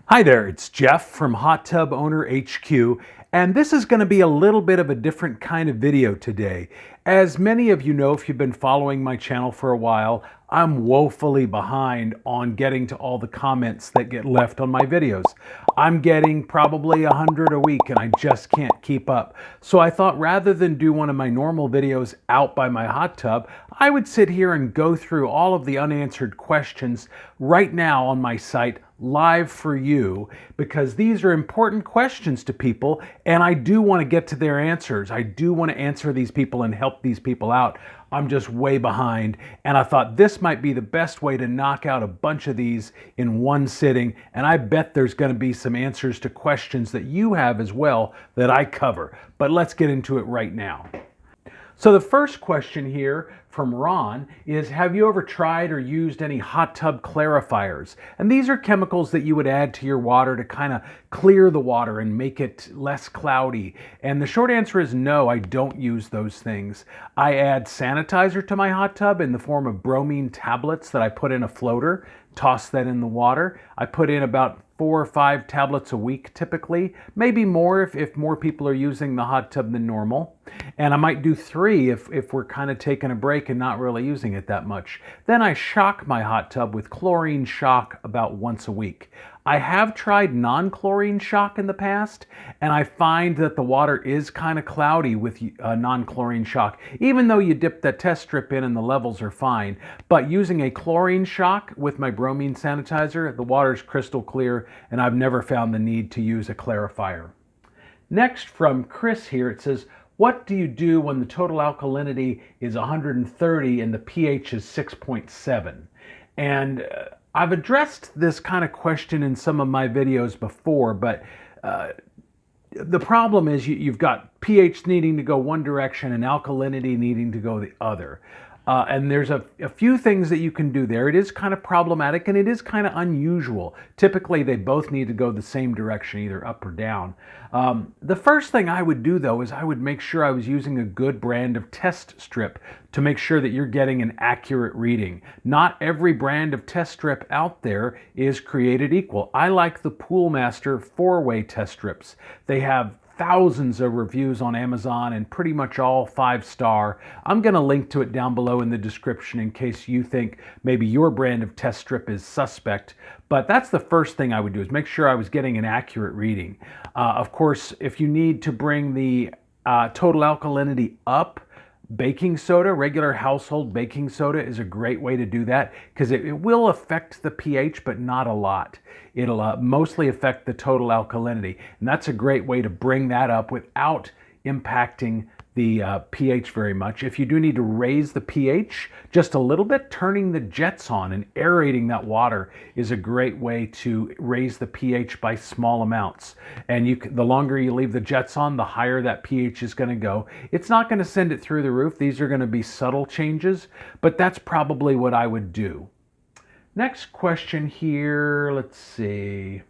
Hi there, it's Jeff from Hot Tub Owner HQ, and this is going to be a little bit of a different kind of video today. As many of you know, if you've been following my channel for a while, I'm woefully behind on getting to all the comments that get left on my videos. I'm getting probably 100 a week and I just can't keep up. So I thought rather than do one of my normal videos out by my hot tub, I would sit here and go through all of the unanswered questions right now on my site live for you, because these are important questions to people and I do want to get to their answers. I do want to answer these people and help these people out. I'm just way behind, and I thought this might be the best way to knock out a bunch of these in one sitting, and I bet there's going to be some answers to questions that you have as well that I cover. But let's get into it right now. So the first question here from Ron is, have you ever tried or used any hot tub clarifiers? And these are chemicals that you would add to your water to kind of clear the water and make it less cloudy. And the short answer is no, I don't use those things. I add sanitizer to my hot tub in the form of bromine tablets that I put in a floater, toss that in the water. I put in about 4 or 5 tablets a week typically, maybe more if more people are using the hot tub than normal. And I might do 3 if we're kind of taking a break and not really using it that much. Then I shock my hot tub with chlorine shock about once a week. I have tried non-chlorine shock in the past, and I find that the water is kind of cloudy with non-chlorine shock, even though you dip that test strip in and the levels are fine. But using a chlorine shock with my bromine sanitizer, the water's crystal clear, and I've never found the need to use a clarifier. Next, from Chris here, it says, what do you do when the total alkalinity is 130 and the pH is 6.7? And I've addressed this kind of question in some of my videos before, but the problem is you've got pH needing to go one direction and alkalinity needing to go the other. And there's a few things that you can do there. It is kind of problematic and it is kind of unusual. Typically, they both need to go the same direction, either up or down. The first thing I would do, though, is I would make sure I was using a good brand of test strip to make sure that you're getting an accurate reading. Not every brand of test strip out there is created equal. I like the Poolmaster 4-way test strips. They have thousands of reviews on Amazon and pretty much all 5-star. I'm going to link to it down below in the description in case you think maybe your brand of test strip is suspect. But that's the first thing I would do, is make sure I was getting an accurate reading. Of course, if you need to bring the total alkalinity up, baking soda, regular household baking soda, is a great way to do that, because it will affect the pH, but not a lot. It'll mostly affect the total alkalinity, and that's a great way to bring that up without impacting the pH very much. If you do need to raise the pH just a little bit, turning the jets on and aerating that water is a great way to raise the pH by small amounts. And the longer you leave the jets on, the higher that pH is going to go. It's not going to send it through the roof. These are going to be subtle changes, but that's probably what I would do. Next question here, let's see.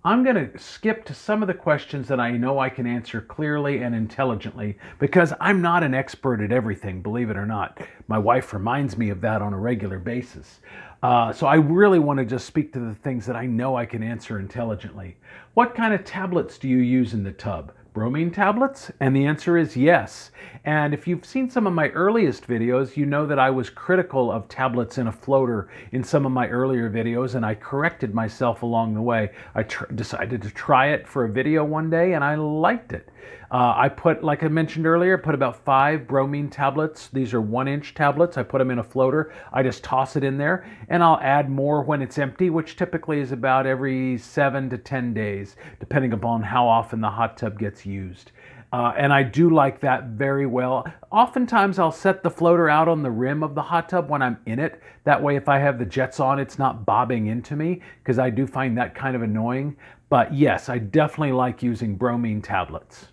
I'm going to skip to some of the questions that I know I can answer clearly and intelligently, because I'm not an expert at everything, believe it or not. My wife reminds me of that on a regular basis. So I really want to just speak to the things that I know I can answer intelligently. What kind of tablets do you use in the tub? Bromine tablets? And the answer is yes. And if you've seen some of my earliest videos, you know that I was critical of tablets in a floater in some of my earlier videos, and I corrected myself along the way. I decided to try it for a video one day, and I liked it. I put, like I mentioned earlier, put about 5 bromine tablets. These are 1-inch tablets. I put them in a floater. I just toss it in there, and I'll add more when it's empty, which typically is about every 7 to 10 days, depending upon how often the hot tub gets used. And I do like that very well. Oftentimes I'll set the floater out on the rim of the hot tub when I'm in it. That way if I have the jets on, it's not bobbing into me, because I do find that kind of annoying. But yes, I definitely like using bromine tablets.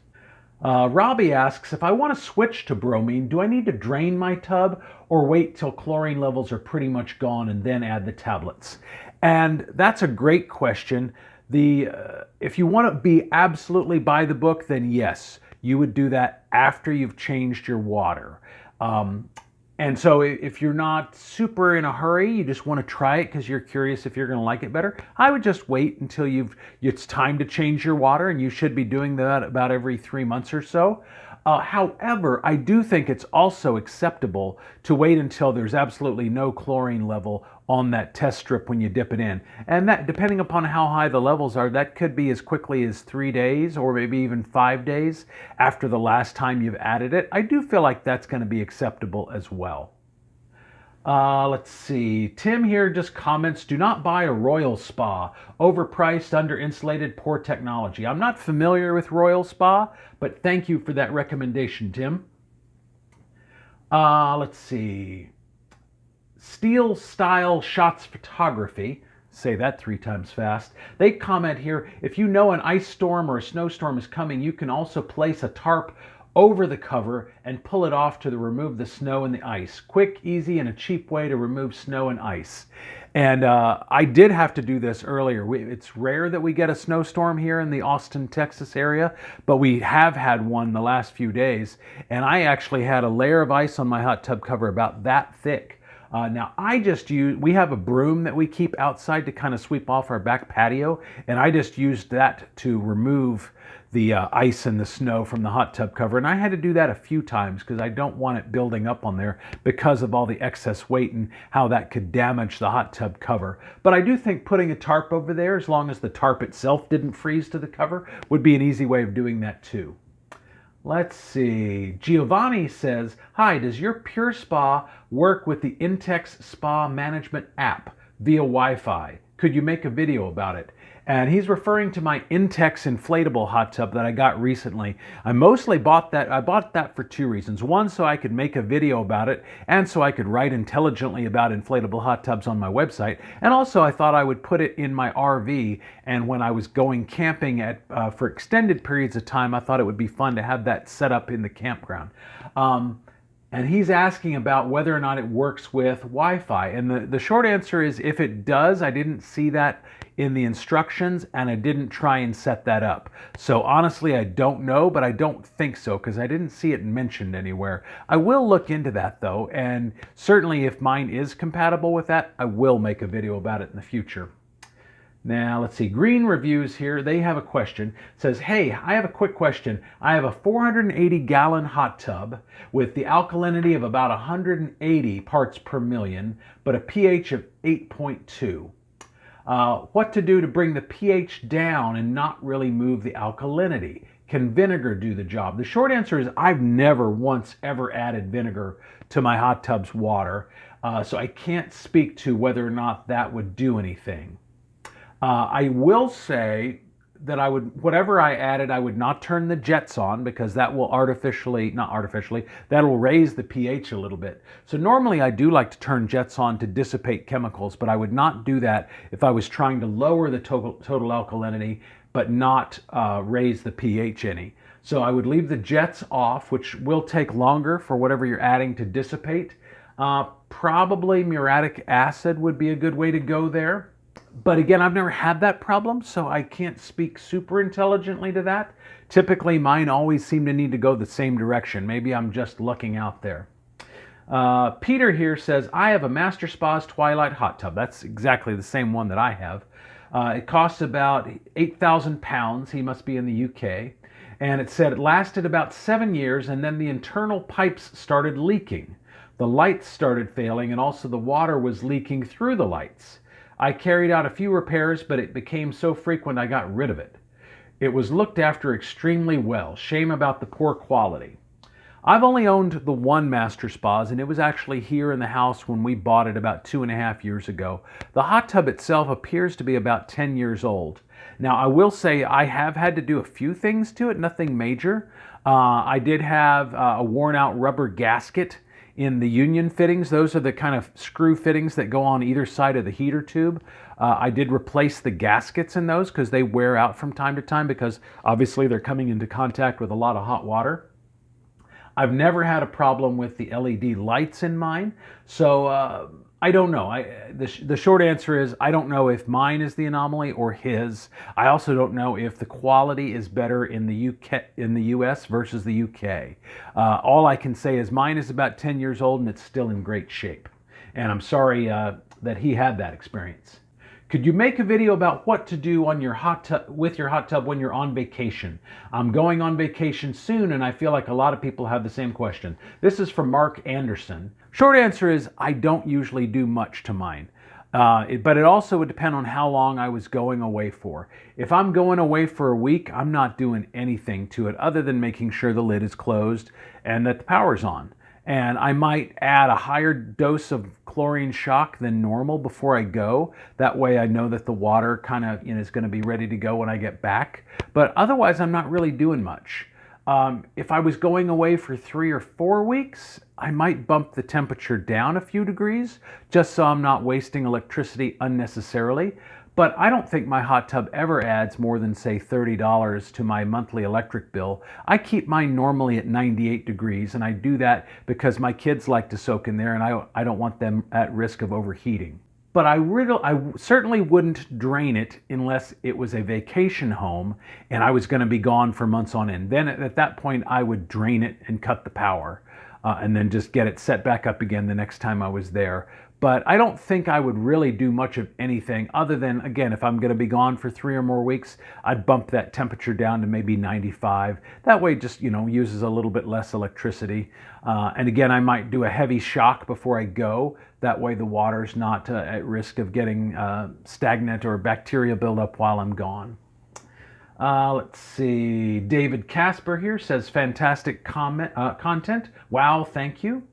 Robbie asks, if I want to switch to bromine, do I need to drain my tub or wait till chlorine levels are pretty much gone and then add the tablets? And that's a great question. If you want to be absolutely by the book, then yes, you would do that after you've changed your water. And so if you're not super in a hurry, you just want to try it because you're curious if you're going to like it better, I would just wait until it's time to change your water, and you should be doing that about every 3 months or so. However, I do think it's also acceptable to wait until there's absolutely no chlorine level on that test strip when you dip it in. And that, depending upon how high the levels are, that could be as quickly as 3 days or maybe even 5 days after the last time you've added it. I do feel like that's going to be acceptable as well. Let's see. Tim here just comments, do not buy a Royal Spa. Overpriced, under-insulated, poor technology. I'm not familiar with Royal Spa, but thank you for that recommendation, Tim. Let's see. Steel Style Shots Photography. Say that 3 times fast. They comment here, if you know an ice storm or a snowstorm is coming, you can also place a tarp over the cover and pull it off to remove the snow and the ice. Quick, easy, and a cheap way to remove snow and ice. And I did have to do this earlier. It's rare that we get a snowstorm here in the Austin, Texas area, but we have had one the last few days. And I actually had a layer of ice on my hot tub cover about that thick. Now we have a broom that we keep outside to kind of sweep off our back patio, and I just used that to remove the ice and the snow from the hot tub cover. And I had to do that a few times because I don't want it building up on there because of all the excess weight and how that could damage the hot tub cover. But I do think putting a tarp over there, as long as the tarp itself didn't freeze to the cover, would be an easy way of doing that too. Let's see. Giovanni says, hi, does your Pure Spa work with the Intex Spa Management App via Wi-Fi? Could you make a video about it? And he's referring to my Intex inflatable hot tub that I got recently. I bought that for 2 reasons. One, so I could make a video about it, and so I could write intelligently about inflatable hot tubs on my website. And also I thought I would put it in my RV, and when I was going camping for extended periods of time, I thought it would be fun to have that set up in the campground. And he's asking about whether or not it works with Wi-Fi. And the short answer is, if it does, I didn't see that in the instructions, and I didn't try and set that up. So honestly, I don't know, but I don't think so because I didn't see it mentioned anywhere. I will look into that though, and certainly if mine is compatible with that, I will make a video about it in the future. Now, let's see, Green Reviews here, they have a question. It says, hey, I have a quick question. I have a 480-gallon hot tub with the alkalinity of about 180 parts per million, but a pH of 8.2. What to do to bring the pH down and not really move the alkalinity? Can vinegar do the job? The short answer is I've never once ever added vinegar to my hot tub's water, so I can't speak to whether or not that would do anything. I will say that whatever I added, I would not turn the jets on because that will that'll raise the pH a little bit. So normally I do like to turn jets on to dissipate chemicals, but I would not do that if I was trying to lower the total alkalinity, but not raise the pH any. So I would leave the jets off, which will take longer for whatever you're adding to dissipate. Probably muriatic acid would be a good way to go there. But again, I've never had that problem, so I can't speak super intelligently to that. Typically, mine always seem to need to go the same direction. Maybe I'm just lucking out there. Peter here says, I have a Master Spa's Twilight hot tub. That's exactly the same one that I have. It costs about 8,000 pounds. He must be in the UK. And it said it lasted about 7 years, and then the internal pipes started leaking. The lights started failing, and also the water was leaking through the lights. I carried out a few repairs, but it became so frequent I got rid of it. It was looked after extremely well. Shame about the poor quality. I've only owned the one Master Spas, and it was actually here in the house when we bought it about 2.5 years ago. The hot tub itself appears to be about 10 years old. Now, I will say I have had to do a few things to it, nothing major. I did have a worn out rubber gasket in the union fittings. Those are the kind of screw fittings that go on either side of the heater tube. I did replace the gaskets in those because they wear out from time to time because obviously they're coming into contact with a lot of hot water. I've never had a problem with the LED lights in mine. So I don't know. The short answer is I don't know if mine is the anomaly or his. I also don't know if the quality is better in the US versus the UK. All I can say is mine is about 10 years old and it's still in great shape. And I'm sorry that he had that experience. Could you make a video about what to do on your hot tub with your hot tub when you're on vacation? I'm going on vacation soon and I feel like a lot of people have the same question. This is from Mark Anderson. Short answer is I don't usually do much to mine. But it also would depend on how long I was going away for. If I'm going away for a week, I'm not doing anything to it other than making sure the lid is closed and that the power's on. And I might add a higher dose of chlorine shock than normal before I go. That way I know that the water kind of is going to be ready to go when I get back. But otherwise, I'm not really doing much. If I was going away for 3 or 4 weeks, I might bump the temperature down a few degrees just so I'm not wasting electricity unnecessarily. But I don't think my hot tub ever adds more than, say, $30 to my monthly electric bill. I keep mine normally at 98 degrees, and I do that because my kids like to soak in there, and I don't want them at risk of overheating. But I certainly wouldn't drain it unless it was a vacation home and I was going to be gone for months on end. Then at that point, I would drain it and cut the power and then just get it set back up again the next time I was there. But I don't think I would really do much of anything other than, again, if I'm going to be gone for 3 or more weeks, I'd bump that temperature down to maybe 95. That way it just, uses a little bit less electricity. And again, I might do a heavy shock before I go. That way the water's not at risk of getting stagnant or bacteria buildup while I'm gone. Let's see. David Casper here says, fantastic content. Wow, thank you.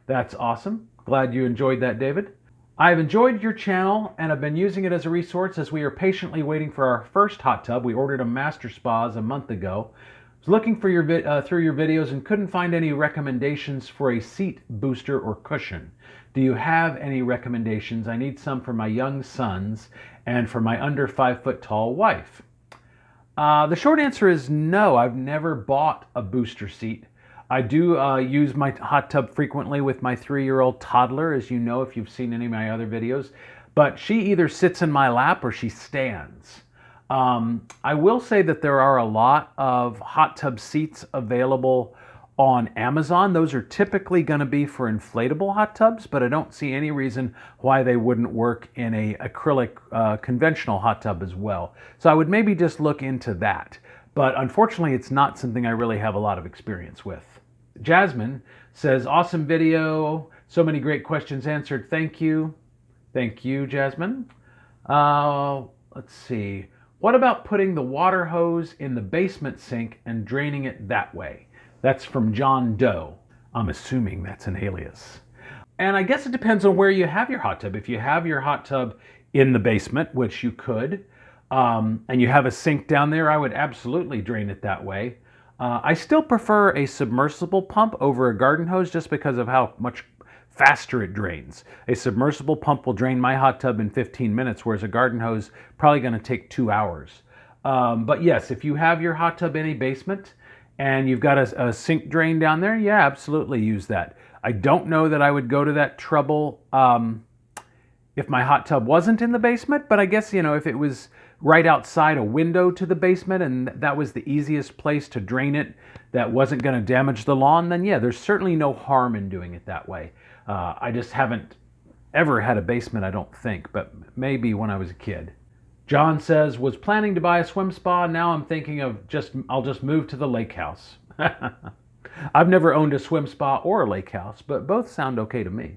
That's awesome. Glad you enjoyed that, David. I've enjoyed your channel and I've been using it as a resource as we are patiently waiting for our first hot tub. We ordered a Master Spas a month ago. I was looking for through your videos and couldn't find any recommendations for a seat booster or cushion. Do you have any recommendations? I need some for my young sons and for my under 5 foot tall wife. The short answer is no. I've never bought a booster seat. I do use my hot tub frequently with my 3-year-old toddler, as you know if you've seen any of my other videos, but she either sits in my lap or she stands. I will say that there are a lot of hot tub seats available on Amazon. Those are typically going to be for inflatable hot tubs, but I don't see any reason why they wouldn't work in a acrylic conventional hot tub as well. So I would maybe just look into that. But unfortunately, it's not something I really have a lot of experience with. Jasmine says, awesome video. So many great questions answered. Thank you. Thank you, Jasmine. Let's see. What about putting the water hose in the basement sink and draining it that way? That's from John Doe. I'm assuming that's an alias. And I guess it depends on where you have your hot tub. If you have your hot tub in the basement, which you could, and you have a sink down there, I would absolutely drain it that way. I still prefer a submersible pump over a garden hose just because of how much faster it drains. A submersible pump will drain my hot tub in 15 minutes, whereas a garden hose probably going to take 2 hours. But yes, if you have your hot tub in a basement and you've got a sink drain down there, yeah, absolutely use that. I don't know that I would go to that trouble if my hot tub wasn't in the basement, but I guess, if it was right outside a window to the basement and that was the easiest place to drain it that wasn't going to damage the lawn, then yeah, there's certainly no harm in doing it that way. I just haven't ever had a basement, I don't think, but maybe when I was a kid. John says, was planning to buy a swim spa. Now I'm thinking of I'll just move to the lake house. I've never owned a swim spa or a lake house, but both sound okay to me.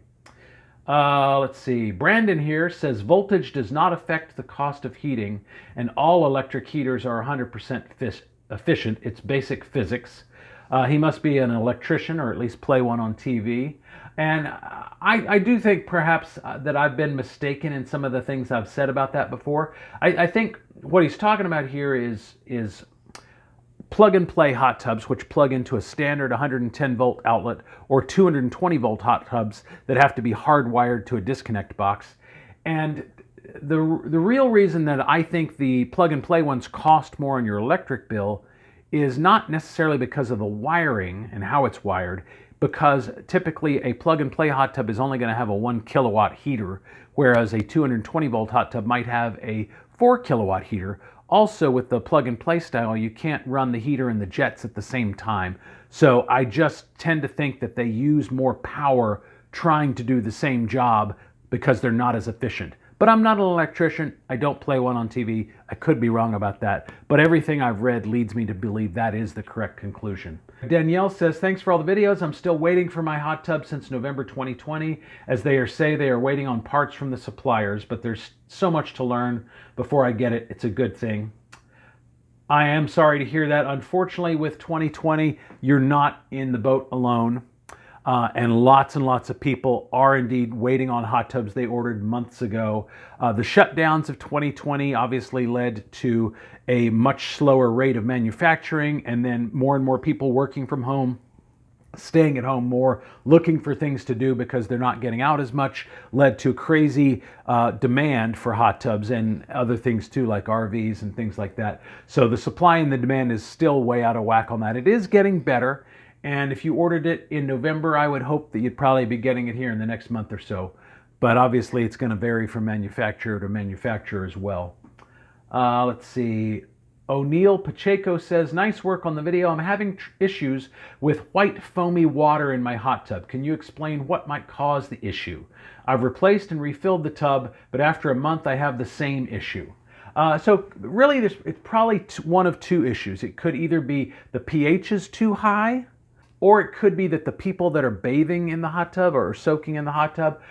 Let's see. Brandon here says voltage does not affect the cost of heating and all electric heaters are 100% efficient. It's basic physics. He must be an electrician or at least play one on TV. And I do think perhaps that I've been mistaken in some of the things I've said about that before. I think what he's talking about here is plug-and-play hot tubs, which plug into a standard 110-volt outlet, or 220-volt hot tubs that have to be hardwired to a disconnect box. And the real reason that I think the plug-and-play ones cost more on your electric bill is not necessarily because of the wiring and how it's wired, because typically a plug-and-play hot tub is only going to have a 1 kilowatt heater, whereas a 220 volt hot tub might have a 4 kilowatt heater. Also, with the plug-and-play style, you can't run the heater and the jets at the same time. So I just tend to think that they use more power trying to do the same job because they're not as efficient. But I'm not an electrician. I don't play one on TV. I could be wrong about that. But everything I've read leads me to believe that is the correct conclusion. Danielle says, thanks for all the videos. I'm still waiting for my hot tub since November 2020. As they say, they are waiting on parts from the suppliers, but there's so much to learn before I get it. It's a good thing. I am sorry to hear that. Unfortunately, with 2020, you're not in the boat alone. And lots of people are indeed waiting on hot tubs they ordered months ago. The shutdowns of 2020 obviously led to a much slower rate of manufacturing, and then more and more people working from home, staying at home more, looking for things to do because they're not getting out as much, led to crazy demand for hot tubs and other things too, like RVs and things like that. So the supply and the demand is still way out of whack on that. It is getting better. And if you ordered it in November, I would hope that you'd probably be getting it here in the next month or so. But obviously, it's going to vary from manufacturer to manufacturer as well. Let's see. O'Neill Pacheco says, nice work on the video. I'm having issues with white foamy water in my hot tub. Can you explain what might cause the issue? I've replaced and refilled the tub, but after a month, I have the same issue. So really, it's probably one of two issues. It could either be the pH is too high, or it could be that the people that are bathing in the hot tub or soaking in the hot tub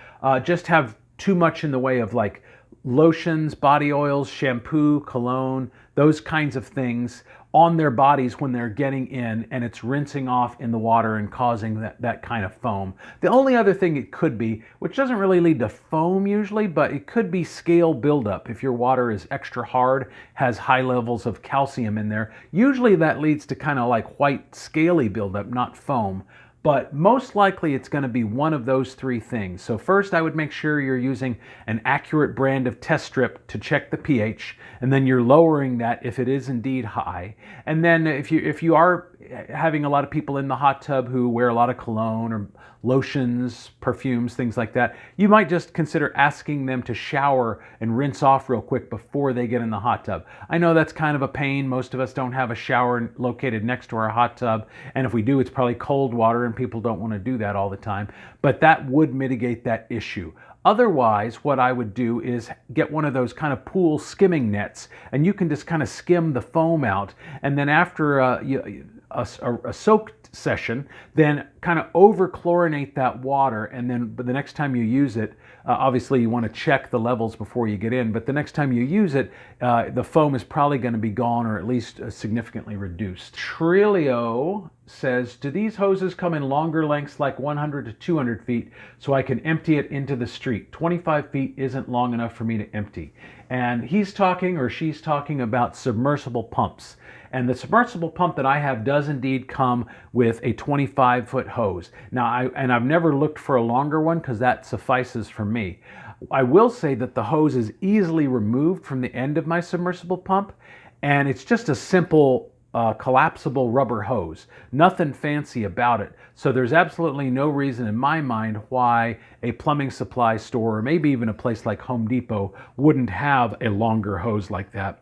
just have too much in the way of like lotions, body oils, shampoo, cologne, those kinds of things on their bodies when they're getting in, and it's rinsing off in the water and causing that kind of foam. The only other thing it could be, which doesn't really lead to foam usually, but it could be scale buildup. If your water is extra hard, has high levels of calcium in there, usually that leads to kind of like white scaly buildup, not foam. But most likely it's going to be one of those three things. So first, I would make sure you're using an accurate brand of test strip to check the pH, and then you're lowering that if it is indeed high. And then if you are having a lot of people in the hot tub who wear a lot of cologne or lotions, perfumes, things like that, you might just consider asking them to shower and rinse off real quick before they get in the hot tub. I know that's kind of a pain. Most of us don't have a shower located next to our hot tub, and if we do, it's probably cold water, and people don't want to do that all the time, but that would mitigate that issue. Otherwise, what I would do is get one of those kind of pool skimming nets, and you can just kind of skim the foam out, and then after a soaked session, then kind of over chlorinate that water, and then the next time you use it, obviously you want to check the levels before you get in, but the next time you use it, the foam is probably going to be gone or at least significantly reduced. Trilio says, do these hoses come in longer lengths like 100 to 200 feet so I can empty it into the street? 25 feet isn't long enough for me to empty. And he's talking, or she's talking, about submersible pumps. And the submersible pump that I have does indeed come with a 25-foot hose. Now, I've never looked for a longer one because that suffices for me. I will say that the hose is easily removed from the end of my submersible pump, and it's just a simple collapsible rubber hose. Nothing fancy about it. So there's absolutely no reason in my mind why a plumbing supply store, or maybe even a place like Home Depot, wouldn't have a longer hose like that.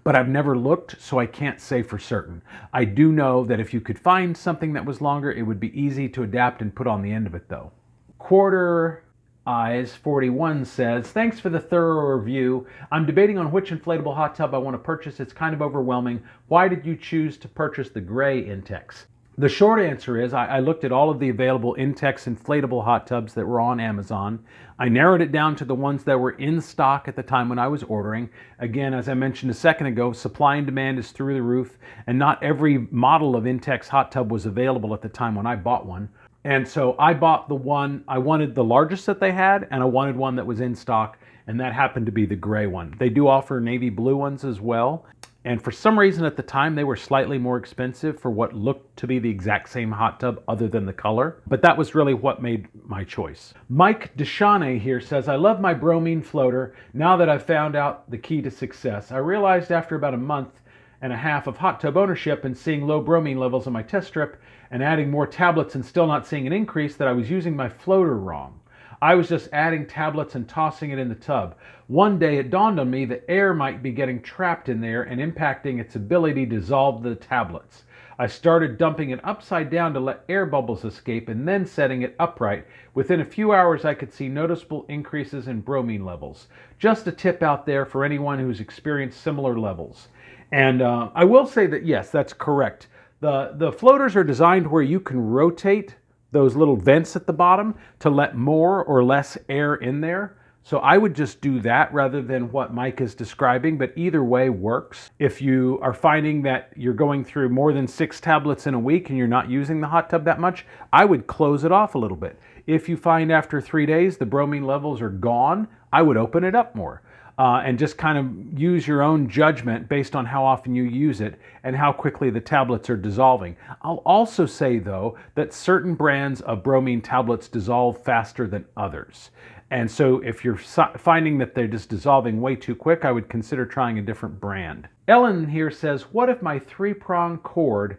But I've never looked, so I can't say for certain. I do know that if you could find something that was longer, it would be easy to adapt and put on the end of it though. Quarter Eyes 41 says, thanks for the thorough review. I'm debating on which inflatable hot tub I want to purchase. It's kind of overwhelming. Why did you choose to purchase the gray Intex? The short answer is I looked at all of the available Intex inflatable hot tubs that were on Amazon. I narrowed it down to the ones that were in stock at the time when I was ordering. Again, as I mentioned a second ago, supply and demand is through the roof, and not every model of Intex hot tub was available at the time when I bought one. And so I bought the one, I wanted the largest that they had, and I wanted one that was in stock, and that happened to be the gray one. They do offer navy blue ones as well. And for some reason at the time, they were slightly more expensive for what looked to be the exact same hot tub other than the color. But that was really what made my choice. Mike Deshawnay here says, I love my bromine floater now that I've found out the key to success. I realized after about a month and a half of hot tub ownership and seeing low bromine levels on my test strip and adding more tablets and still not seeing an increase that I was using my floater wrong. I was just adding tablets and tossing it in the tub. One day it dawned on me that air might be getting trapped in there and impacting its ability to dissolve the tablets. I started dumping it upside down to let air bubbles escape and then setting it upright. Within a few hours I could see noticeable increases in bromine levels. Just a tip out there for anyone who's experienced similar levels. And I will say that yes, that's correct. The floaters are designed where you can rotate those little vents at the bottom to let more or less air in there. So I would just do that rather than what Mike is describing, but either way works. If you are finding that you're going through more than 6 tablets in a week and you're not using the hot tub that much, I would close it off a little bit. If you find after 3 days the bromine levels are gone, I would open it up more. And just kind of use your own judgment based on how often you use it and how quickly the tablets are dissolving. I'll also say, though, that certain brands of bromine tablets dissolve faster than others. And so if you're finding that they're just dissolving way too quick, I would consider trying a different brand. Ellen here says, what if my 3-prong cord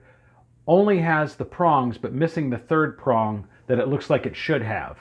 only has the prongs but missing the 3rd prong that it looks like it should have?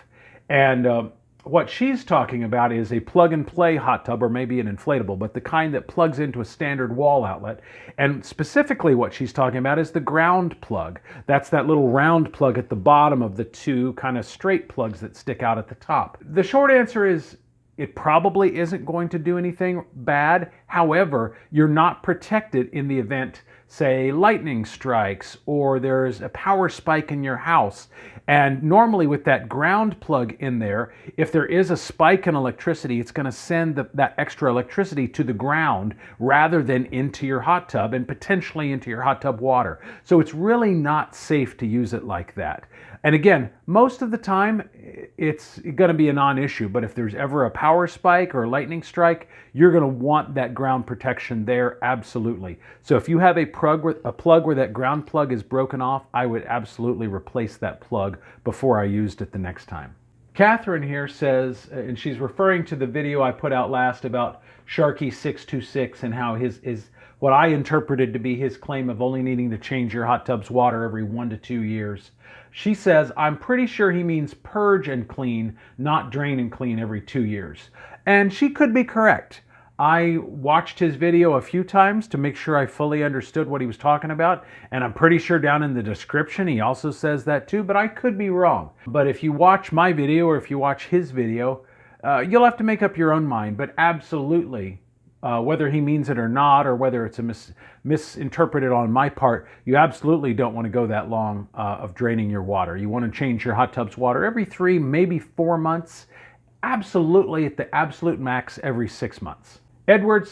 And what she's talking about is a plug-and-play hot tub, or maybe an inflatable, but the kind that plugs into a standard wall outlet. And specifically what she's talking about is the ground plug. That's that little round plug at the bottom of the 2 kind of straight plugs that stick out at the top. The short answer is it probably isn't going to do anything bad. However, you're not protected in the event, say, lightning strikes or there's a power spike in your house. And normally with that ground plug in there, if there is a spike in electricity, it's going to send that extra electricity to the ground rather than into your hot tub and potentially into your hot tub water. So it's really not safe to use it like that. And again, most of the time, it's going to be a non-issue. But if there's ever a power spike or a lightning strike, you're going to want that ground protection there, absolutely. So if you have a plug where that ground plug is broken off, I would absolutely replace that plug before I used it the next time. Catherine here says, and she's referring to the video I put out last about Sharky626 and how his what I interpreted to be his claim of only needing to change your hot tub's water every 1 to 2 years. She says, I'm pretty sure he means purge and clean, not drain and clean every 2 years. And she could be correct. I watched his video a few times to make sure I fully understood what he was talking about, and I'm pretty sure down in the description he also says that too, but I could be wrong. But if you watch my video or if you watch his video, you'll have to make up your own mind, but absolutely, whether he means it or not, or whether it's a misinterpreted on my part, you absolutely don't want to go that long of draining your water. You want to change your hot tub's water every 3, maybe 4 months, absolutely at the absolute max every 6 months. Edward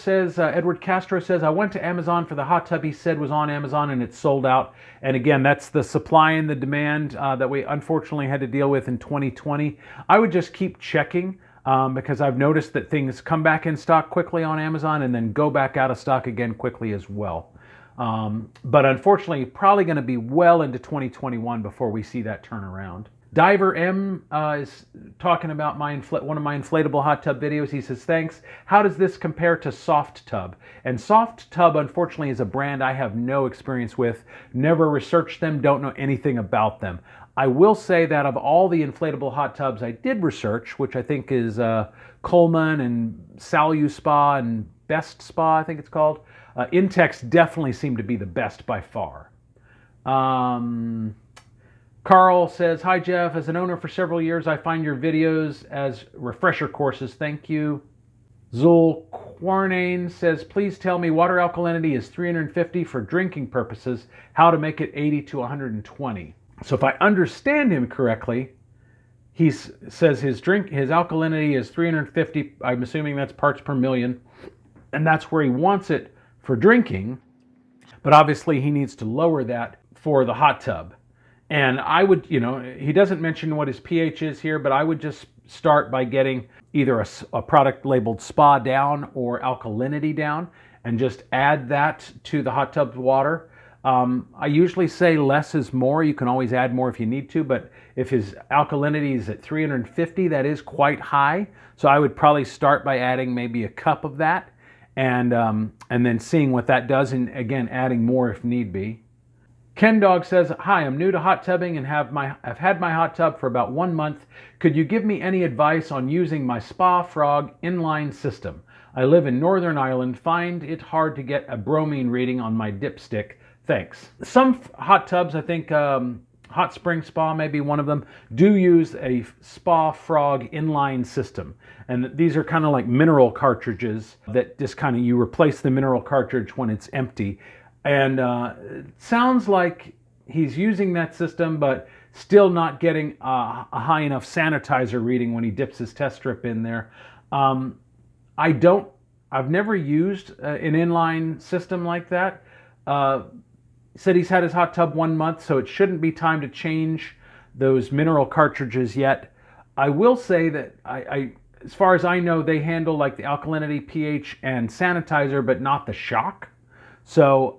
Castro says, I went to Amazon for the hot tub he said was on Amazon and it's sold out. And again, that's the supply and the demand that we unfortunately had to deal with in 2020. I would just keep checking because I've noticed that things come back in stock quickly on Amazon and then go back out of stock again quickly as well. But unfortunately, probably going to be well into 2021 before we see that turn around. Diver M is talking about one of my inflatable hot tub videos. He says, thanks. How does this compare to Soft Tub? And Soft Tub, unfortunately, is a brand I have no experience with, never researched them, don't know anything about them. I will say that of all the inflatable hot tubs I did research, which I think is Coleman and Salu Spa and Best Spa, I think it's called, Intex definitely seemed to be the best by far. Carl says, hi Jeff, as an owner for several years, I find your videos as refresher courses. Thank you. Zul Quarnane says, please tell me water alkalinity is 350 for drinking purposes, how to make it 80 to 120. So if I understand him correctly, he says his alkalinity is 350, I'm assuming that's parts per million, and that's where he wants it for drinking, but obviously he needs to lower that for the hot tub. And I would, he doesn't mention what his pH is here, but I would just start by getting either a product labeled spa down or alkalinity down and just add that to the hot tub water. I usually say less is more. You can always add more if you need to, but if his alkalinity is at 350, that is quite high. So I would probably start by adding maybe a cup of that and then seeing what that does, and again, adding more if need be. Ken Dog says, "Hi, I'm new to hot tubbing and I've had my hot tub for about 1 month. Could you give me any advice on using my Spa inline system? I live in Northern Ireland, find it hard to get a bromine reading on my dipstick. Thanks." Some hot tubs, I think Hot Spring Spa may be one of them, do use a Spa inline system. And these are kind of like mineral cartridges that just kind of, you replace the mineral cartridge when it's empty. And it sounds like he's using that system, but still not getting a high enough sanitizer reading when he dips his test strip in there. I've never used an inline system like that. Said he's had his hot tub 1 month, so it shouldn't be time to change those mineral cartridges yet. I will say that as far as I know, they handle like the alkalinity, pH, and sanitizer, but not the shock. So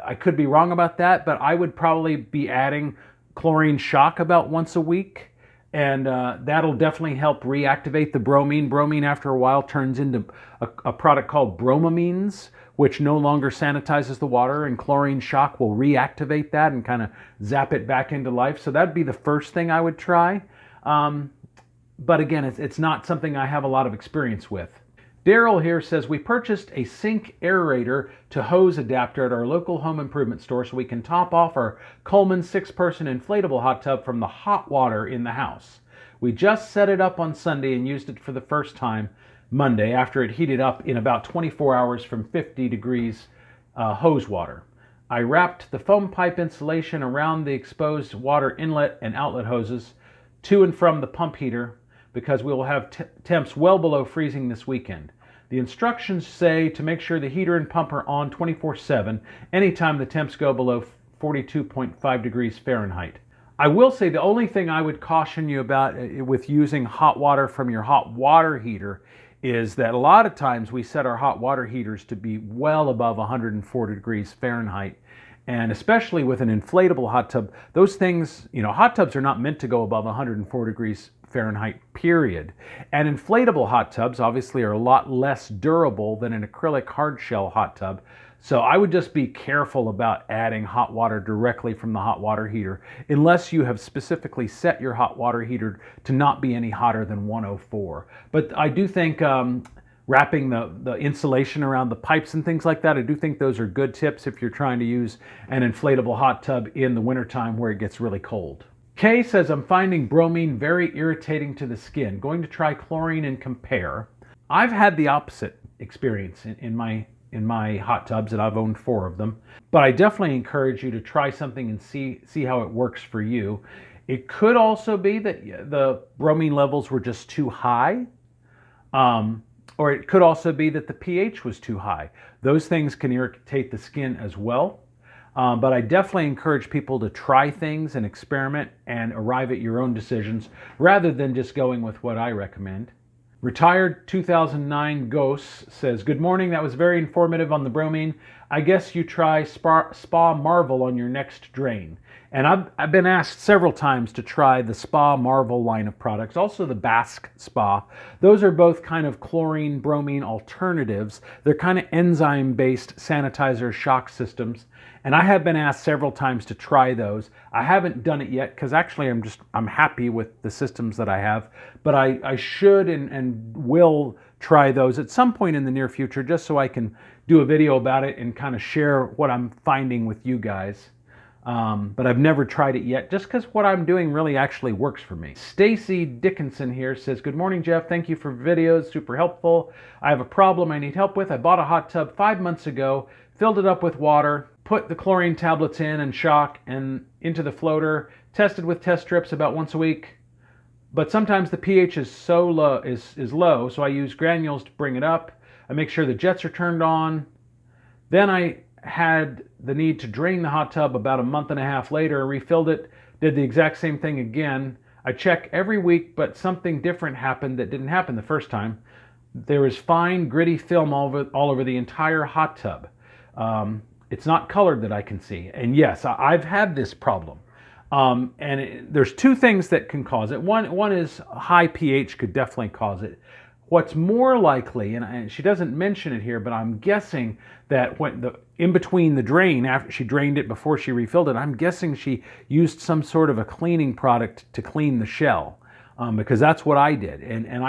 I could be wrong about that, but I would probably be adding chlorine shock about once a week, and that'll definitely help reactivate the bromine. Bromine after a while turns into a product called bromamines, which no longer sanitizes the water, and chlorine shock will reactivate that and kind of zap it back into life. So that'd be the first thing I would try. But again, it's not something I have a lot of experience with. Daryl here says, "We purchased a sink aerator to hose adapter at our local home improvement store so we can top off our Coleman 6-person inflatable hot tub from the hot water in the house. We just set it up on Sunday and used it for the first time Monday after it heated up in about 24 hours from 50 degrees hose water. I wrapped the foam pipe insulation around the exposed water inlet and outlet hoses to and from the pump heater because we will have temps well below freezing this weekend. The instructions say to make sure the heater and pump are on 24/7 anytime the temps go below 42.5 degrees Fahrenheit. I will say the only thing I would caution you about with using hot water from your hot water heater is that a lot of times we set our hot water heaters to be well above 104 degrees Fahrenheit. And especially with an inflatable hot tub, those things, hot tubs are not meant to go above 104 degrees Fahrenheit, period. And inflatable hot tubs obviously are a lot less durable than an acrylic hard shell hot tub. So I would just be careful about adding hot water directly from the hot water heater, unless you have specifically set your hot water heater to not be any hotter than 104. But I do think wrapping the insulation around the pipes and things like that, I do think those are good tips if you're trying to use an inflatable hot tub in the wintertime where it gets really cold. Kay says, "I'm finding bromine very irritating to the skin. Going to try chlorine and compare." I've had the opposite experience in my hot tubs, and I've owned 4 of them. But I definitely encourage you to try something and see how it works for you. It could also be that the bromine levels were just too high, or it could also be that the pH was too high. Those things can irritate the skin as well. But I definitely encourage people to try things and experiment and arrive at your own decisions rather than just going with what I recommend. Retired 2009 Ghost says, "Good morning. That was very informative on the bromine. I guess you try Spa Marvel on your next drain." And I've been asked several times to try the Spa Marvel line of products, also the Basque Spa. Those are both kind of chlorine bromine alternatives. They're kind of enzyme-based sanitizer shock systems. And I have been asked several times to try those. I haven't done it yet because actually I'm happy with the systems that I have. But I should and will try those at some point in the near future, just so I can do a video about it and kind of share what I'm finding with you guys. But I've never tried it yet, just because what I'm doing really actually works for me. Stacy Dickinson here says, "Good morning, Jeff. Thank you for videos. Super helpful. I have a problem I need help with. I bought a hot tub 5 months ago, filled it up with water, put the chlorine tablets in and shock and into the floater, tested with test strips about once a week. But sometimes the pH is so low, is low, so I use granules to bring it up. I make sure the jets are turned on. Then I had the need to drain the hot tub about a month and a half later, refilled it, did the exact same thing again. I check every week, but something different happened that didn't happen the first time. There is fine, gritty film all over the entire hot tub. It's not colored that I can see. And yes, I've had this problem. There's 2 things that can cause it. One is high pH could definitely cause it. What's more likely, and she doesn't mention it here, but I'm guessing that in between the drain, after she drained it before she refilled it, I'm guessing she used some sort of a cleaning product to clean the shell, because that's what I did. And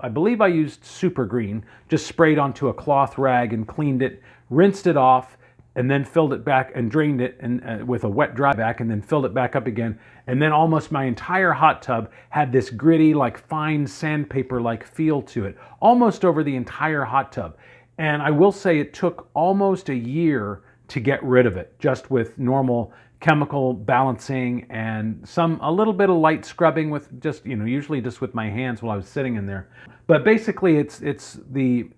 I believe I used Super Green, just sprayed onto a cloth rag and cleaned it, rinsed it off, and then filled it back and drained it and with a wet dry back, and then filled it back up again. And then almost my entire hot tub had this gritty, like fine sandpaper-like feel to it, almost over the entire hot tub. And I will say it took almost a year to get rid of it, just with normal chemical balancing and a little bit of light scrubbing with just, usually just with my hands while I was sitting in there. But basically it's the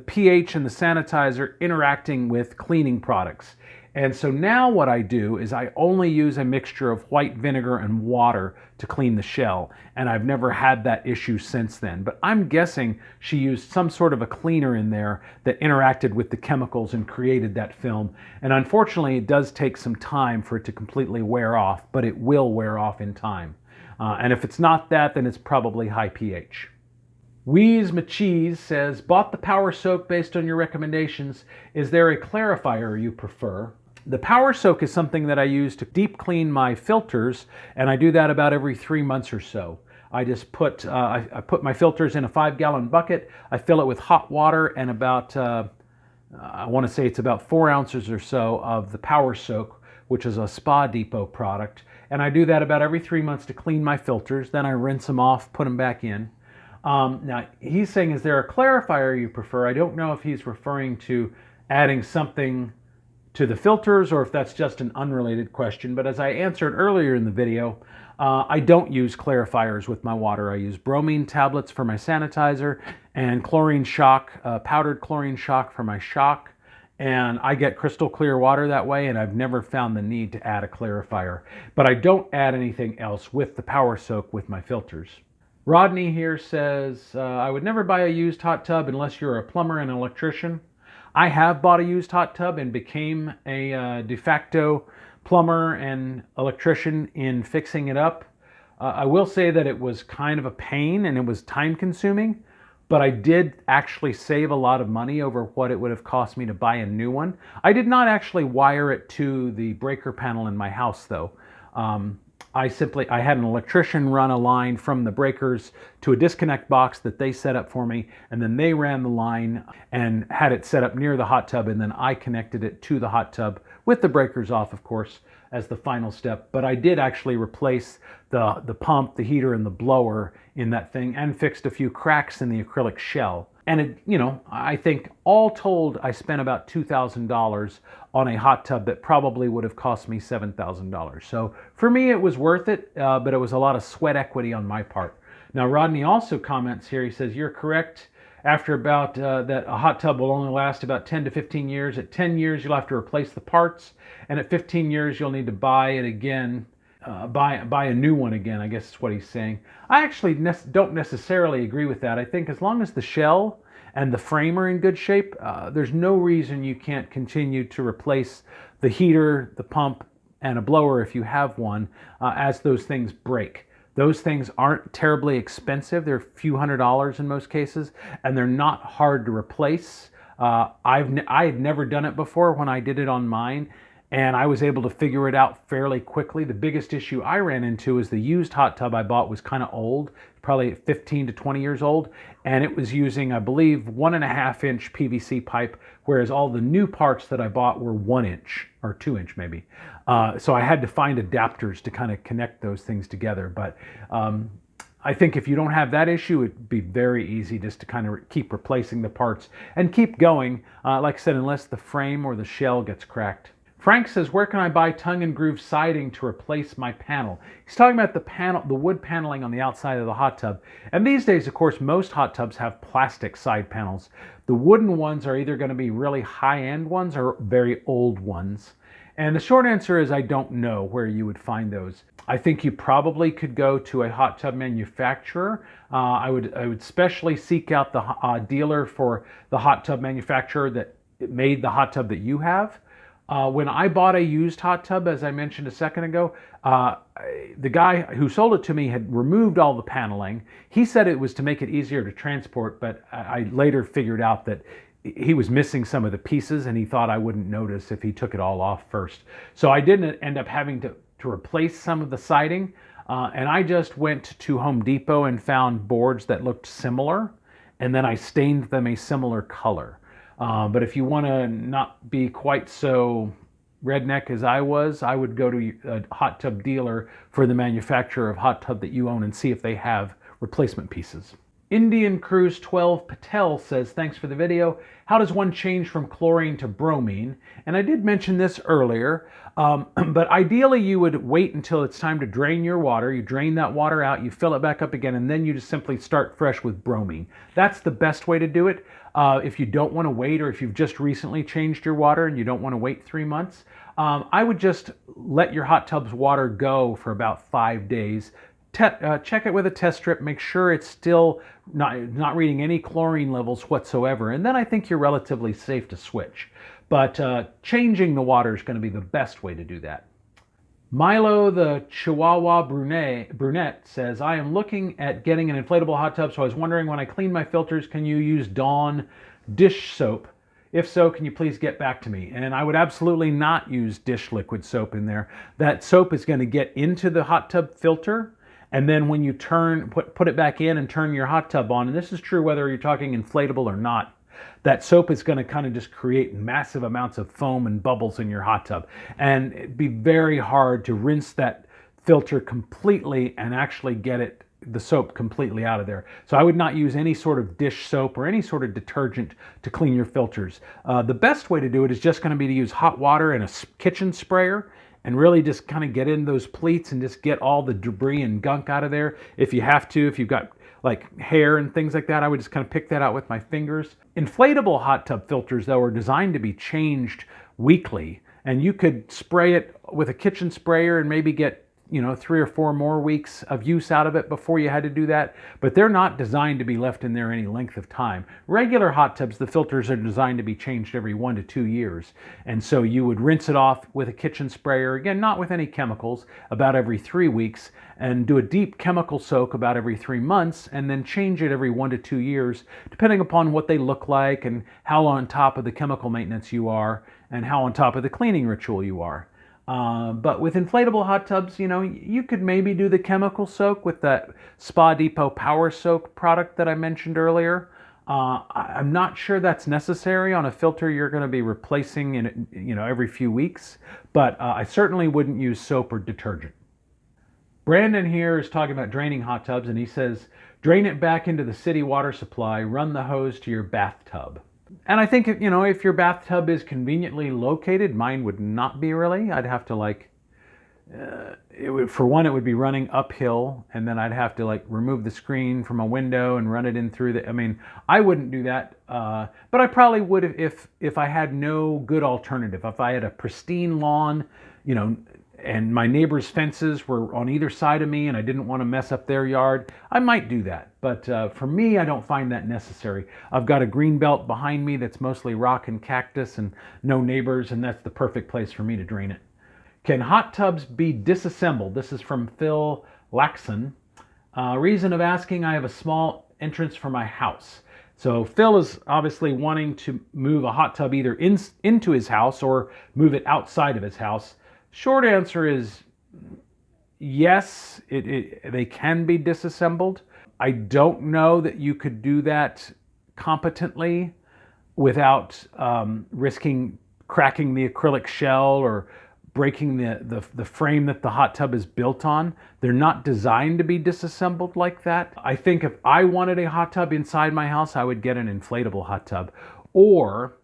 pH and the sanitizer interacting with cleaning products. And so now what I do is I only use a mixture of white vinegar and water to clean the shell, and I've never had that issue since then. But I'm guessing she used some sort of a cleaner in there that interacted with the chemicals and created that film. And unfortunately, it does take some time for it to completely wear off, but it will wear off in time. And if it's not that, then it's probably high pH. Wheeze McCheese says, bought the Power Soak based on your recommendations. Is there a clarifier you prefer? The Power Soak is something that I use to deep clean my filters, and I do that about every 3 months or so. I just put I put my filters in a 5-gallon bucket. I fill it with hot water and about I want to say it's about 4 ounces or so of the Power Soak, which is a Spa Depot product. And I do that about every 3 months to clean my filters. Then I rinse them off, put them back in. Now, he's saying, is there a clarifier you prefer? I don't know if he's referring to adding something to the filters or if that's just an unrelated question. But as I answered earlier in the video, I don't use clarifiers with my water. I use bromine tablets for my sanitizer and chlorine shock, powdered chlorine shock for my shock. And I get crystal clear water that way, and I've never found the need to add a clarifier. But I don't add anything else with the Power Soak with my filters. Rodney here says, I would never buy a used hot tub unless you're a plumber and an electrician. I have bought a used hot tub and became a de facto plumber and electrician in fixing it up. I will say that it was kind of a pain and it was time consuming, but I did actually save a lot of money over what it would have cost me to buy a new one. I did not actually wire it to the breaker panel in my house though. I had an electrician run a line from the breakers to a disconnect box that they set up for me, and then they ran the line and had it set up near the hot tub, and then I connected it to the hot tub with the breakers off, of course, as the final step. But I did actually replace the pump, the heater, and the blower in that thing and fixed a few cracks in the acrylic shell. And it, I think all told, I spent about $2,000 on a hot tub that probably would have cost me $7,000. So for me, it was worth it, but it was a lot of sweat equity on my part. Now, Rodney also comments here. He says, you're correct. After about that a hot tub will only last about 10 to 15 years. At 10 years, you'll have to replace the parts. And at 15 years, you'll need to buy it again. Buy a new one again, I guess is what he's saying. I actually don't necessarily agree with that. I think as long as the shell and the frame are in good shape, there's no reason you can't continue to replace the heater, the pump, and a blower if you have one as those things break. Those things aren't terribly expensive. They're a few $100s in most cases, and they're not hard to replace. I had never done it before when I did it on mine, and I was able to figure it out fairly quickly. The biggest issue I ran into is the used hot tub I bought was kind of old, probably 15 to 20 years old, and it was using, I believe, 1.5-inch PVC pipe, whereas all the new parts that I bought were 1-inch or 2-inch maybe. So I had to find adapters to kind of connect those things together. But I think if you don't have that issue, it'd be very easy just to kind of keep replacing the parts and keep going, like I said, unless the frame or the shell gets cracked. Frank says, where can I buy tongue and groove siding to replace my panel? He's talking about the wood paneling on the outside of the hot tub. And these days, of course, most hot tubs have plastic side panels. The wooden ones are either going to be really high-end ones or very old ones. And the short answer is I don't know where you would find those. I think you probably could go to a hot tub manufacturer. I would especially seek out the dealer for the hot tub manufacturer that made the hot tub that you have. When I bought a used hot tub, as I mentioned a second ago, the guy who sold it to me had removed all the paneling. He said it was to make it easier to transport, but I later figured out that he was missing some of the pieces and he thought I wouldn't notice if he took it all off first. So I didn't end up having to replace some of the siding. And I just went to Home Depot and found boards that looked similar, and then I stained them a similar color. But if you want to not be quite so redneck as I was, I would go to a hot tub dealer for the manufacturer of hot tub that you own and see if they have replacement pieces. Indian Cruise 12 Patel says, thanks for the video. How does one change from chlorine to bromine? And I did mention this earlier, but ideally you would wait until it's time to drain your water. You drain that water out, you fill it back up again, and then you just simply start fresh with bromine. That's the best way to do it. If you don't want to wait, or if you've just recently changed your water and you don't want to wait 3 months, I would just let your hot tub's water go for about 5 days. Check it with a test strip, make sure it's still not reading any chlorine levels whatsoever, and then I think you're relatively safe to switch. But changing the water is going to be the best way to do that. Milo the Chihuahua Brunette says, I am looking at getting an inflatable hot tub, so I was wondering, when I clean my filters, can you use Dawn dish soap? If so, can you please get back to me? And I would absolutely not use dish liquid soap in there. That soap is going to get into the hot tub filter, and then when you put it back in and turn your hot tub on, and this is true whether you're talking inflatable or not, that soap is going to kind of just create massive amounts of foam and bubbles in your hot tub. And it'd be very hard to rinse that filter completely and actually get the soap completely out of there. So I would not use any sort of dish soap or any sort of detergent to clean your filters. The best way to do it is just going to be to use hot water and a kitchen sprayer, and really just kind of get in those pleats and just get all the debris and gunk out of there. If you have to, if you've got like hair and things like that, I would just kind of pick that out with my fingers. Inflatable hot tub filters, though, are designed to be changed weekly, and you could spray it with a kitchen sprayer and maybe get 3 or 4 more weeks of use out of it before you had to do that, but they're not designed to be left in there any length of time. Regular hot tubs, the filters are designed to be changed every 1 to 2 years, and so you would rinse it off with a kitchen sprayer, again, not with any chemicals, about every 3 weeks, and do a deep chemical soak about every 3 months, and then change it every 1 to 2 years, depending upon what they look like and how on top of the chemical maintenance you are and how on top of the cleaning ritual you are. But with inflatable hot tubs, you could maybe do the chemical soak with that Spa Depot Power Soak product that I mentioned earlier. I'm not sure that's necessary on a filter you're going to be replacing in every few weeks, but I certainly wouldn't use soap or detergent. Brandon here is talking about draining hot tubs, and he says, drain it back into the city water supply, run the hose to your bathtub. And I think, if your bathtub is conveniently located, mine would not be really. I'd have to for one, it would be running uphill, and then I'd have to remove the screen from a window and run it in through I wouldn't do that, but I probably would if I had no good alternative. If I had a pristine lawn, and my neighbor's fences were on either side of me and I didn't want to mess up their yard, I might do that. But for me, I don't find that necessary. I've got a green belt behind me that's mostly rock and cactus and no neighbors, and that's the perfect place for me to drain it. Can hot tubs be disassembled? This is from Phil Laxon. Reason of asking, I have a small entrance for my house. So Phil is obviously wanting to move a hot tub either into his house or move it outside of his house. Short answer is yes, they can be disassembled. I don't know that you could do that competently without risking cracking the acrylic shell or breaking the frame that the hot tub is built on. They're not designed to be disassembled like that. I think if I wanted a hot tub inside my house, I would get an inflatable hot tub, or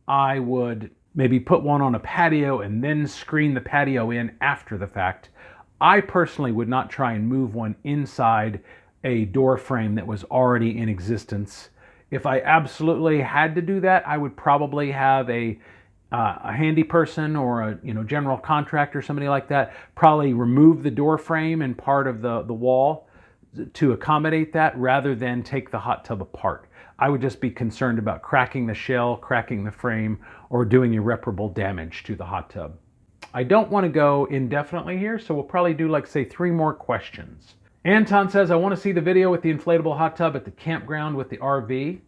I would maybe put one on a patio and then screen the patio in after the fact. I personally would not try and move one inside a door frame that was already in existence. If I absolutely had to do that, I would probably have a handy person or a general contractor, somebody like that, probably remove the door frame and part of the wall to accommodate that rather than take the hot tub apart. I would just be concerned about cracking the shell, cracking the frame, or doing irreparable damage to the hot tub. I don't want to go indefinitely here, so we'll probably do like, say, 3 more questions. Anton says, I want to see the video with the inflatable hot tub at the campground with the RV.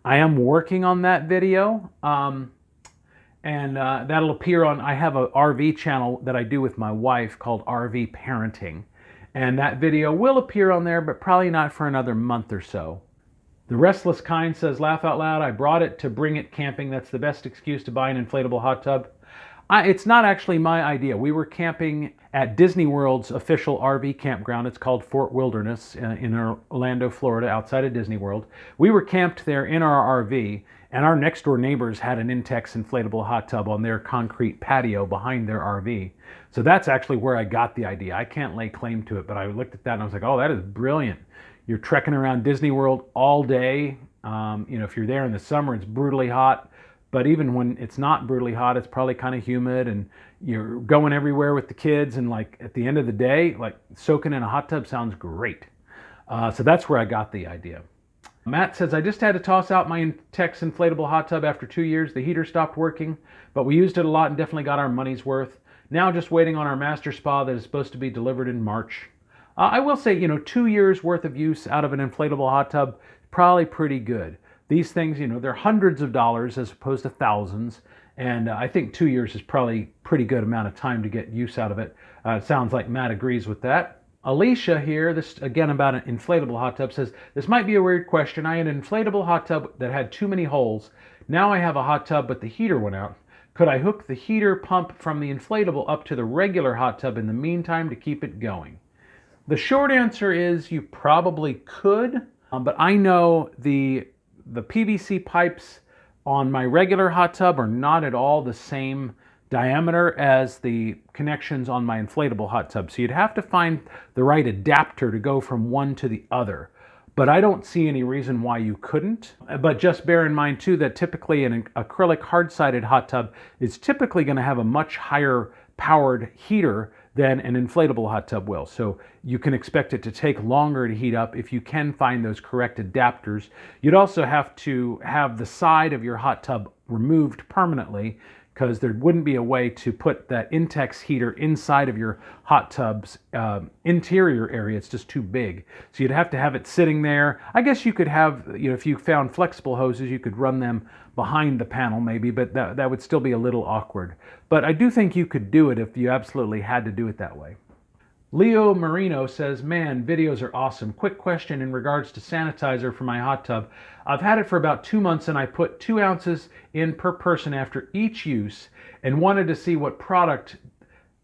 I am working on that video, and that'll appear on, I have an RV channel that I do with my wife called RV Parenting. And that video will appear on there, but probably not for another month or so. The Restless Kind says, laugh out loud, I brought it to bring it camping. That's the best excuse to buy an inflatable hot tub. It's not actually my idea. We were camping at Disney World's official RV campground. It's called Fort Wilderness in Orlando, Florida, outside of Disney World. We were camped there in our RV, and our next door neighbors had an Intex inflatable hot tub on their concrete patio behind their RV. So that's actually where I got the idea. I can't lay claim to it, but I looked at that and I was like, oh, that is brilliant. You're trekking around Disney World all day. If you're there in the summer, it's brutally hot. But even when it's not brutally hot, it's probably kind of humid, and you're going everywhere with the kids. And like at the end of the day, like soaking in a hot tub sounds great. So that's where I got the idea. Matt says, I just had to toss out my Intex inflatable hot tub after 2 years. The heater stopped working, but we used it a lot and definitely got our money's worth. Now just waiting on our master spa that is supposed to be delivered in March. I will say, 2 years worth of use out of an inflatable hot tub, probably pretty good. These things, they're hundreds of dollars as opposed to thousands. And I think 2 years is probably a pretty good amount of time to get use out of it. It sounds like Matt agrees with that. Alicia here, this again about an inflatable hot tub, says, this might be a weird question. I had an inflatable hot tub that had too many holes. Now I have a hot tub, but the heater went out. Could I hook the heater pump from the inflatable up to the regular hot tub in the meantime to keep it going? The short answer is you probably could, but I know the PVC pipes on my regular hot tub are not at all the same diameter as the connections on my inflatable hot tub. So you'd have to find the right adapter to go from one to the other. But I don't see any reason why you couldn't. But just bear in mind too that typically an acrylic hard-sided hot tub is typically going to have a much higher powered heater than an inflatable hot tub will. So you can expect it to take longer to heat up if you can find those correct adapters. You'd also have to have the side of your hot tub removed permanently, because there wouldn't be a way to put that Intex heater inside of your hot tub's interior area. It's just too big. So you'd have to have it sitting there. I guess you could have, if you found flexible hoses, you could run them behind the panel maybe, but that would still be a little awkward. But I do think you could do it if you absolutely had to do it that way. Leo Marino says, man, videos are awesome. Quick question in regards to sanitizer for my hot tub. I've had it for about 2 months and I put 2 ounces in per person after each use and wanted to see what product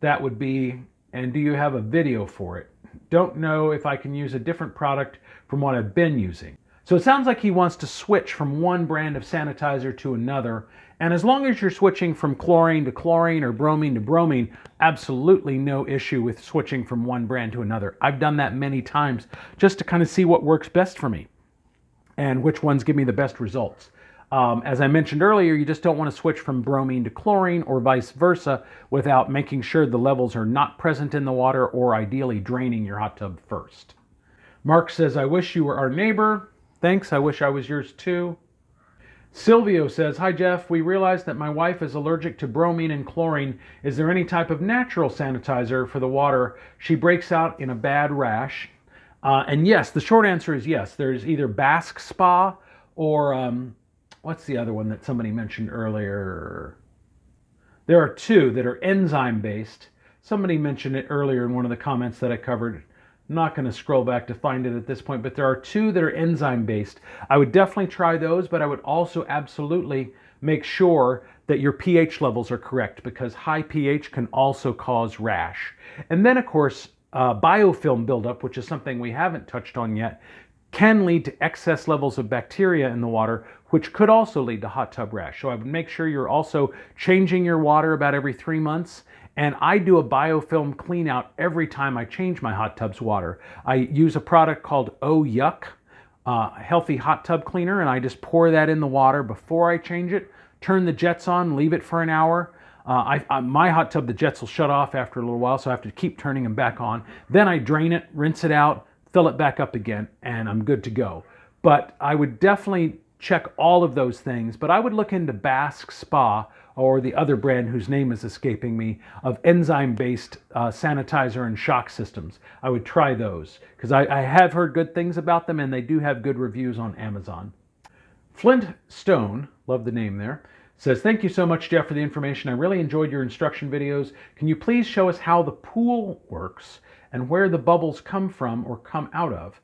that would be, and do you have a video for it? Don't know if I can use a different product from what I've been using. So it sounds like he wants to switch from one brand of sanitizer to another. And as long as you're switching from chlorine to chlorine or bromine to bromine, absolutely no issue with switching from one brand to another. I've done that many times just to kind of see what works best for me and which ones give me the best results. As I mentioned earlier, you just don't want to switch from bromine to chlorine or vice versa without making sure the levels are not present in the water or ideally draining your hot tub first. Mark says, I wish you were our neighbor. Thanks, I wish I was yours too. Silvio says, hi Jeff, we realized that my wife is allergic to bromine and chlorine. Is there any type of natural sanitizer for the water? She breaks out in a bad rash. And yes, the short answer is yes. There's either Basque Spa or, what's the other one that somebody mentioned earlier? There are 2 that are enzyme based. Somebody mentioned it earlier in one of the comments that I covered. I'm not going to scroll back to find it at this point, but there are 2 that are enzyme based. I would definitely try those, but I would also absolutely make sure that your pH levels are correct, because high pH can also cause rash. And then of course, biofilm buildup, which is something we haven't touched on yet, can lead to excess levels of bacteria in the water, which could also lead to hot tub rash. So I would make sure you're also changing your water about every 3 months. And I do a biofilm clean out every time I change my hot tub's water. I use a product called yuure, healthy hot tub cleaner, and I just pour that in the water before I change it, turn the jets on, leave it for an hour. My hot tub, the jets will shut off after a little while, so I have to keep turning them back on. Then I drain it, rinse it out, fill it back up again, and I'm good to go. But I would definitely check all of those things, but I would look into Basque Spa or the other brand whose name is escaping me of enzyme-based sanitizer and shock systems. I would try those because I have heard good things about them and they do have good reviews on Amazon. Flint Stone, love the name there, says, thank you so much, Jeff, for the information. I really enjoyed your instruction videos. Can you please show us how the pool works and where the bubbles come from or come out of?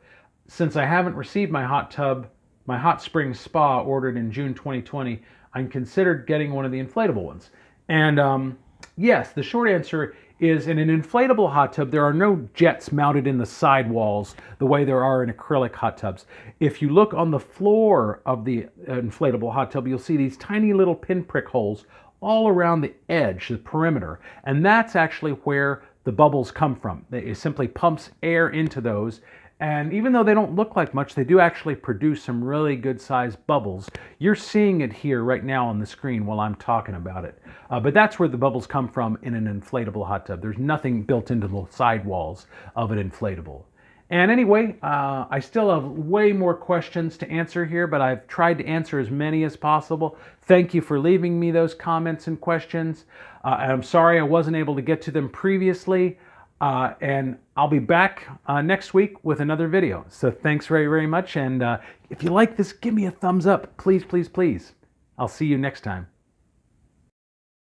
Since I haven't received my hot spring spa ordered in June 2020, I'm considered getting one of the inflatable ones. And yes, the short answer is in an inflatable hot tub, there are no jets mounted in the sidewalls the way there are in acrylic hot tubs. If you look on the floor of the inflatable hot tub, you'll see these tiny little pinprick holes all around the edge, the perimeter. And that's actually where the bubbles come from. It simply pumps air into those. And even though they don't look like much, they do actually produce some really good sized bubbles. You're seeing it here right now on the screen while I'm talking about it. But that's where the bubbles come from in an inflatable hot tub. There's nothing built into the sidewalls of an inflatable. And anyway, I still have way more questions to answer here, but I've tried to answer as many as possible. Thank you for leaving me those comments and questions. I'm sorry I wasn't able to get to them previously. And I'll be back next week with another video. So thanks very, very much. And if you like this, give me a thumbs up. Please, please, please. I'll see you next time.